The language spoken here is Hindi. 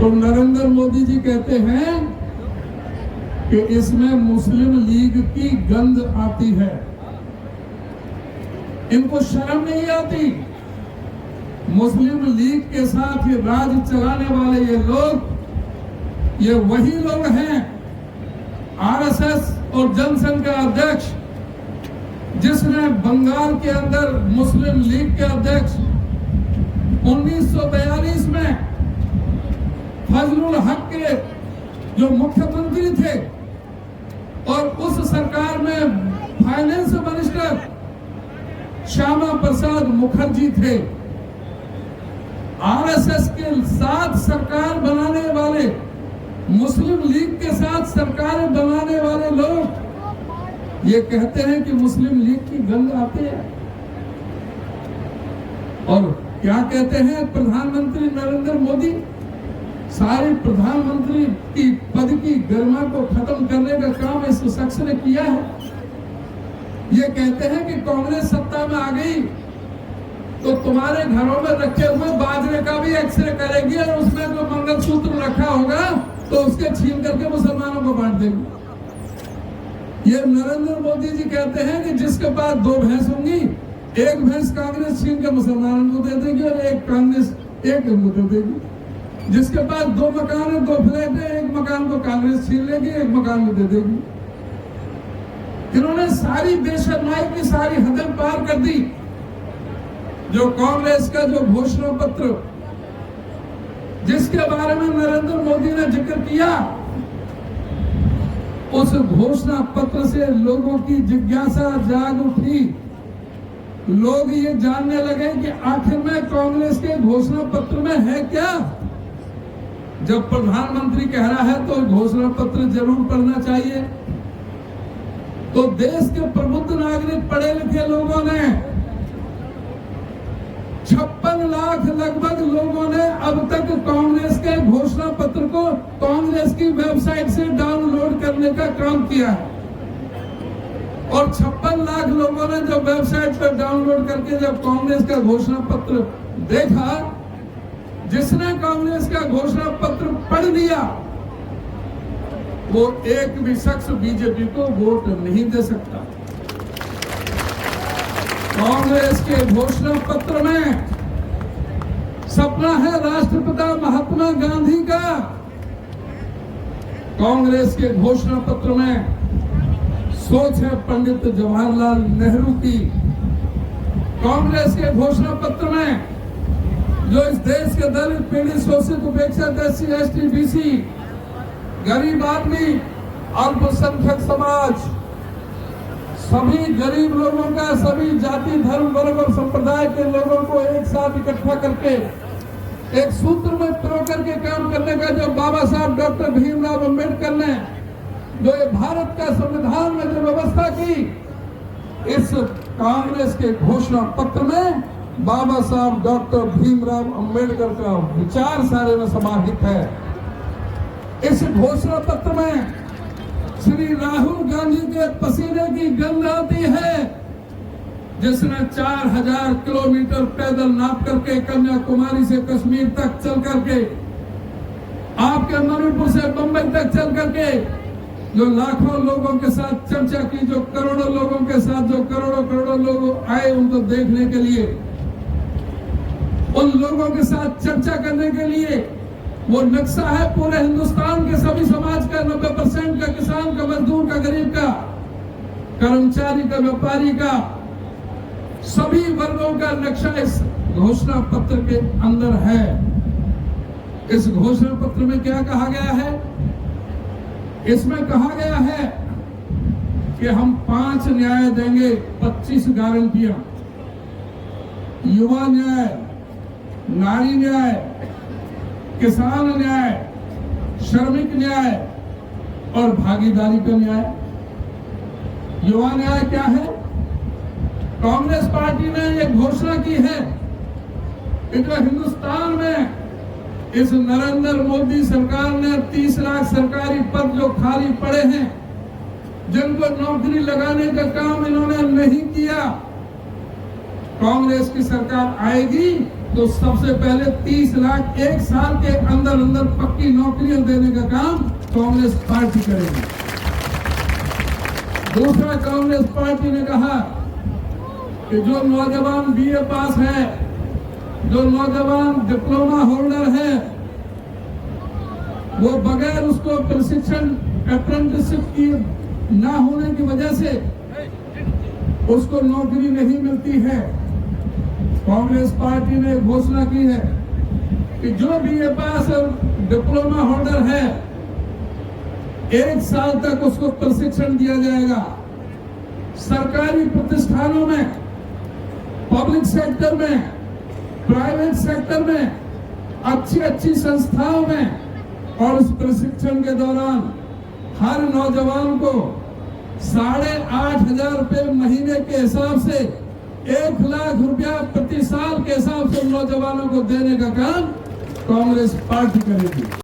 तो नरेंद्र मोदी जी कहते हैं कि इसमें मुस्लिम लीग की गंध आती है। इनको शर्म नहीं आती। मुस्लिम लीग के साथ ये राज चलाने वाले ये लोग, ये वही लोग हैं, आरएसएस और जनसंघ का अध्यक्ष, जिसने बंगाल के अंदर मुस्लिम लीग के अध्यक्ष 1942 में फजलुल हक के जो मुख्यमंत्री थे और उस सरकार में फाइनेंस मिनिस्टर श्यामा प्रसाद मुखर्जी थे। आरएसएस के साथ सरकार बनाने वाले, मुस्लिम लीग के साथ सरकारें बनाने वाले लोग ये कहते हैं कि मुस्लिम लीग की गंध आती है। और क्या कहते हैं प्रधानमंत्री नरेंद्र मोदी? सारी प्रधानमंत्री की पद की गरिमा को खत्म करने का काम इस शख्स ने किया है। ये कहते हैं कि कांग्रेस सत्ता में आ गई तो तुम्हारे घरों में रखे हुए बाजरे का भी एक्सरे करेगी और उसमें जो मंगलसूत्र रखा होगा तो उसके छीन करके मुसलमानों को बांट देगी। ये नरेंद्र मोदी जी कहते हैं कि जिसके पास 2 भैंस होंगी, एक भैंस कांग्रेस छीन के मुसलमानों को दे देगी और एक कांग्रेस एक को दे देगी। जिसके पास 2 मकान है, 2 फ्लैट है, एक मकान को कांग्रेस छीन लेगी, एक मकान में दे देगी। इन्होंने सारी बेशर्माई की सारी हदें पार कर दी। जो कांग्रेस का जो घोषणा पत्र जिसके बारे में नरेंद्र मोदी ने जिक्र किया, उस घोषणा पत्र से लोगों की जिज्ञासा जाग उठी। लोग ये जानने लगे कि आखिर में कांग्रेस के घोषणा पत्र में है क्या। जब प्रधानमंत्री कह रहा है तो घोषणा पत्र जरूर पढ़ना चाहिए। तो देश के प्रबुद्ध नागरिक, पढ़े लिखे लोगों ने 56 लाख लगभग लोगों ने अब तक कांग्रेस के घोषणा पत्र को कांग्रेस की वेबसाइट से डाउनलोड करने का काम किया है। और 56 लाख लोगों ने जब वेबसाइट पर डाउनलोड करके जब कांग्रेस का घोषणा पत्र देखा, जिसने कांग्रेस का घोषणा पत्र पढ़ लिया वो एक भी शख्स बीजेपी को वोट नहीं दे सकता। कांग्रेस के घोषणा पत्र में सपना है राष्ट्रपिता महात्मा गांधी का। कांग्रेस के घोषणा पत्र में सोच है पंडित जवाहरलाल नेहरू की। कांग्रेस के घोषणा पत्र में जो इस देश के दलित, पीड़ित, शोषित, उपेक्षित, SC, ST, BC, गरीब आदमी, अल्पसंख्यक समाज, सभी गरीब लोगों का, सभी जाति, धर्म, वर्ग और संप्रदाय के लोगों को एक साथ इकट्ठा करके एक सूत्र में पिरो करके काम करने का जो बाबा साहब डॉक्टर भीमराव अंबेडकर ने जो ये भारत का संविधान में जो व्यवस्था की, इस कांग्रेस के घोषणा पत्र में बाबा साहब डॉक्टर भीमराव अंबेडकर का विचार सारे में समाहित है। इस घोषणा पत्र में श्री राहुल गांधी के पसीने की गंध आती है, जिसने 4000 किलोमीटर पैदल नाप करके कन्याकुमारी से कश्मीर तक चल करके, आपके मणिपुर से बंबई तक चल करके जो लाखों लोगों के साथ चर्चा की, जो करोड़ों लोगों के साथ जो करोड़ों लोग आए उनको देखने के लिए, उन लोगों के साथ चर्चा करने के लिए वो नक्शा है पूरे हिंदुस्तान के सभी समाज का, 90% का, किसान का, मजदूर का, गरीब का, कर्मचारी का, व्यापारी का, सभी वर्गों का नक्शा इस घोषणा पत्र के अंदर है। इस घोषणा पत्र में क्या कहा गया है? इसमें कहा गया है कि हम 5 न्याय देंगे, 25 गारंटियां, युवा न्याय, नारी न्याय, किसान न्याय, श्रमिक न्याय और भागीदारी का न्याय। युवा न्याय क्या है? कांग्रेस पार्टी ने एक घोषणा की है कि जो हिंदुस्तान में इस नरेंद्र मोदी सरकार ने 30 लाख सरकारी पद जो खाली पड़े हैं, जिनको नौकरी लगाने का काम इन्होंने नहीं किया, कांग्रेस की सरकार आएगी तो सबसे पहले 30 लाख एक साल के अंदर अंदर पक्के पक्की नौकरियां देने का काम कांग्रेस पार्टी करेगी। दूसरा, कांग्रेस पार्टी ने कहा कि जो नौजवान बीए पास है, जो नौजवान डिप्लोमा होल्डर है, वो बगैर उसको प्रशिक्षण अप्रेंटिसशिप की ना होने की वजह से उसको नौकरी नहीं मिलती है। कांग्रेस पार्टी ने घोषणा की है कि जो बीए पास और डिप्लोमा होल्डर है, 1 साल तक उसको प्रशिक्षण दिया जाएगा। सरकारी प्रतिष्ठानों में, पब्लिक सेक्टर में, प्राइवेट सेक्टर में, अच्छी संस्थाओं में, और उस प्रशिक्षण के दौरान हर नौजवान को 8,500 रुपए महीने के हिसाब से 1 लाख रुपया प्रति साल के हिसाब से नौजवानों को देने का काम कांग्रेस पार्टी करेगी।